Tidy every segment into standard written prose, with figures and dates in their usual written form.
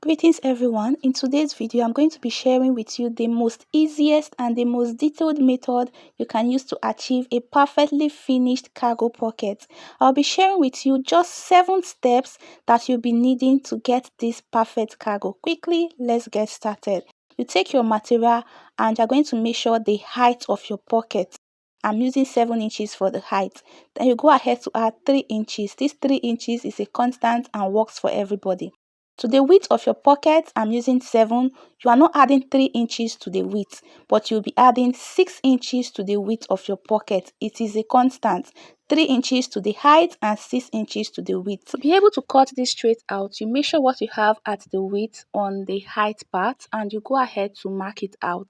Greetings everyone. In today's video, I'm going to be sharing with you the most easiest and the most detailed method you can use to achieve a perfectly finished cargo pocket. I'll be sharing with you just 7 steps that you'll be needing to get this perfect cargo. Quickly, let's get started. You take your material and you're going to measure the height of your pocket. I'm using 7 inches for the height. Then you go ahead to add 3 inches. This 3 inches is a constant and works for everybody. To the width of your pocket, I'm using 7. You are not adding 3 inches to the width, but you'll be adding 6 inches to the width of your pocket. It is a constant. 3 inches to the height and 6 inches to the width. To be able to cut this straight out, you measure what you have at the width on the height part and you go ahead to mark it out.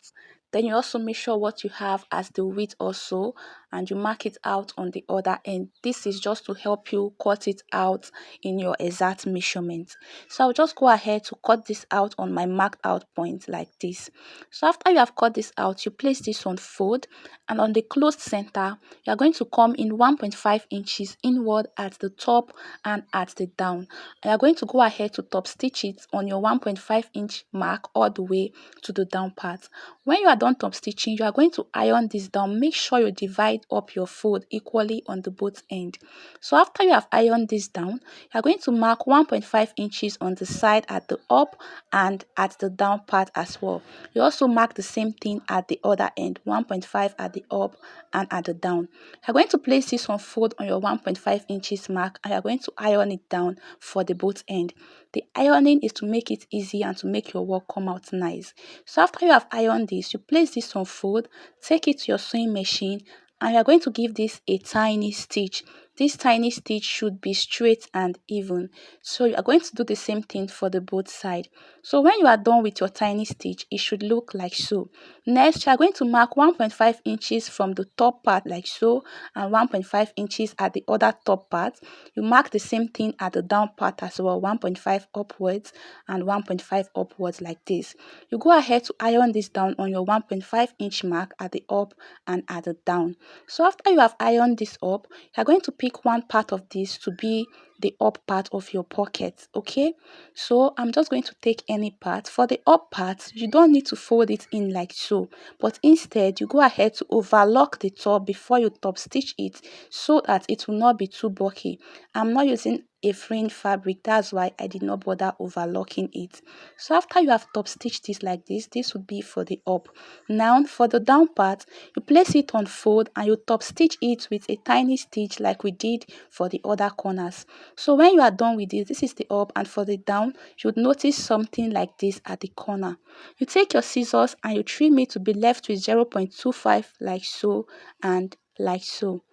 Then you also measure what you have as the width also and you mark it out on the other end. This is just to help you cut it out in your exact measurement. So I'll just go ahead to cut this out on my marked out point like this. So after you have cut this out, you place this on fold and on the closed center, you are going to come in 1.5 inches inward at the top and at the down. You are going to go ahead to top stitch it on your 1.5 inch mark all the way to the down part. When you are done top stitching, you are going to iron this down. Make sure you divide up your fold equally on the both end. So after you have ironed this down, you are going to mark 1.5 inches on the side at the up and at the down part as well. You also mark the same thing at the other end, 1.5 at the up and at the down. You are going to place this on fold on your 1.5 inches mark and you are going to iron it down for the both end. The ironing is to make it easy and to make your work come out nice. So after you have ironed this, you place this on fold, take it to your sewing machine and you are going to give this a tiny stitch. This tiny stitch should be straight and even. So you are going to do the same thing for the both side. So when you are done with your tiny stitch, it should look like so. Next, you are going to mark 1.5 inches from the top part like so and 1.5 inches at the other top part. You mark the same thing at the down part as well, 1.5 upwards and 1.5 upwards like this. You go ahead to iron this down on your 1.5 inch mark at the up and at the down. So after you have ironed this up, you are going to pick one part of this to be the up part of your pocket. Okay, so I'm just going to take any part. For the up part, you don't need to fold it in like so, but instead you go ahead to overlock the top before you top stitch it so that it will not be too bulky. I'm not using a fringe fabric, that's why I did not bother overlocking it. So after you have top stitched this like this would be for the up. Now for the down part, you place it on fold and you top stitch it with a tiny stitch like we did for the other corners. So when you are done with this is the up, and for the down you would notice something like this at the corner. You take your scissors and you trim it to be left with 0.25 like so and like so.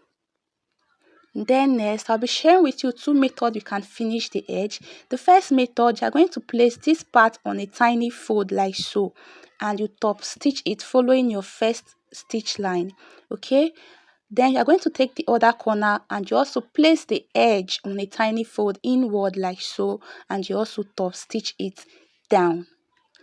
Then next, I'll be sharing with you 2 methods you can finish the edge. The first method, you're going to place this part on a tiny fold like so and you top stitch it following your first stitch line. Okay, then you're going to take the other corner and you also place the edge on a tiny fold inward like so and you also top stitch it down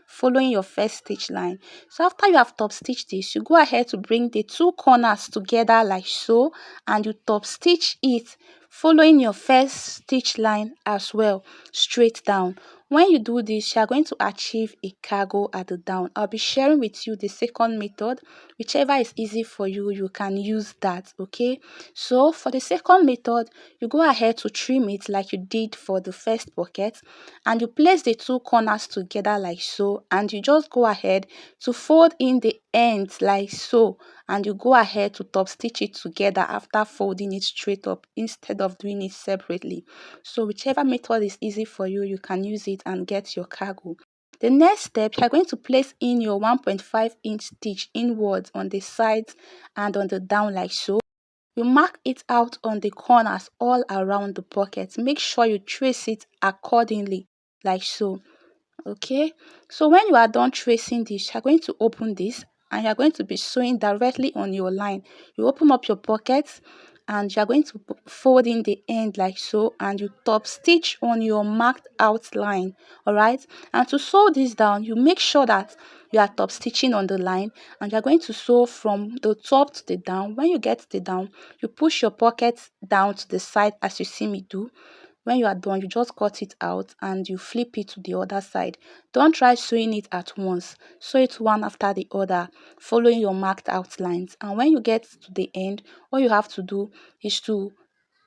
following your first stitch line. So after you have top stitched this, you go ahead to bring the 2 corners together like so and you top stitch it following your first stitch line as well, straight down. When you do this, you are going to achieve a cargo at the down. I'll be sharing with you the second method. Whichever is easy for you, you can use that. Okay, so for the second method, you go ahead to trim it like you did for the first pocket and you place the 2 corners together like so and you just go ahead to fold in the ends like so and you go ahead to top stitch it together after folding it straight up instead of doing it separately. So whichever method is easy for you, you can use it and get your cargo. The next step, you are going to place in your 1.5 inch stitch inwards on the sides and on the down like so. You mark it out on the corners all around the pocket. Make sure you trace it accordingly like so. Okay, so when you are done tracing this, you are going to open this and you are going to be sewing directly on your line. You open up your pockets and you are going to fold in the end like so and you top stitch on your marked out line. All right, and to sew this down, you make sure that you are top stitching on the line and you are going to sew from the top to the down. When you get to the down, you push your pockets down to the side as you see me do. When you are done, you just cut it out and you flip it to the other side. Don't try sewing it at once. Sew it one after the other, following your marked outlines. And when you get to the end, all you have to do is to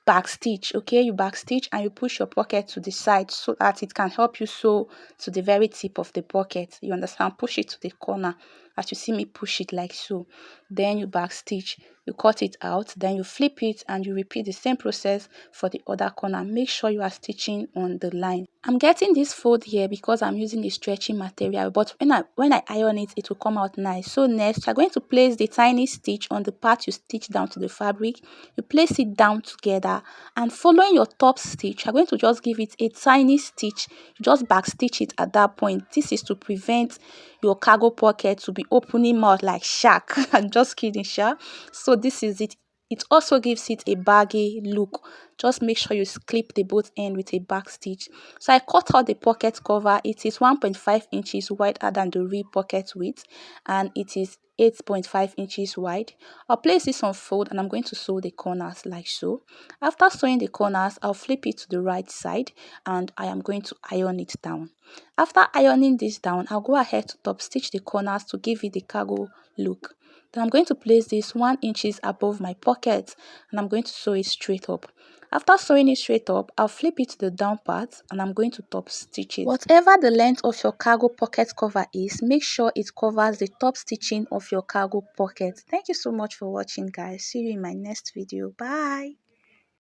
back stitch. Okay, you back stitch and you push your pocket to the side so that it can help you sew to the very tip of the pocket. You understand? Push it to the corner as you see me push it like so. Then you back stitch, you cut it out, then you flip it and you repeat the same process for the other corner. Make sure you are stitching on the line. I'm getting this fold here because I'm using a stretchy material, but when I iron it, it will come out nice. So next, you're going to place the tiny stitch on the part you stitch down to the fabric. You place it down together, and following your top stitch, you're going to just give it a tiny stitch. You just back stitch it at that point. This is to prevent your cargo pocket to be opening mouth like shark. I'm just kidding, sha. So this is it. It also gives it a baggy look. Just make sure you clip the both end with a back stitch. So I cut out the pocket cover. It is 1.5 inches wider than the real pocket width, and it is 8.5 inches wide. I'll place this on fold and I'm going to sew the corners like so. After sewing the corners, I'll flip it to the right side and I am going to iron it down. After ironing this down, I'll go ahead to top stitch the corners to give it the cargo look. Then I'm going to place this 1 inches above my pocket and I'm going to sew it straight up. After sewing it straight up, I'll flip it to the down part and I'm going to top stitch it. Whatever the length of your cargo pocket cover is, make sure it covers the top stitching of your cargo pocket. Thank you so much for watching, guys. See you in my next video. Bye.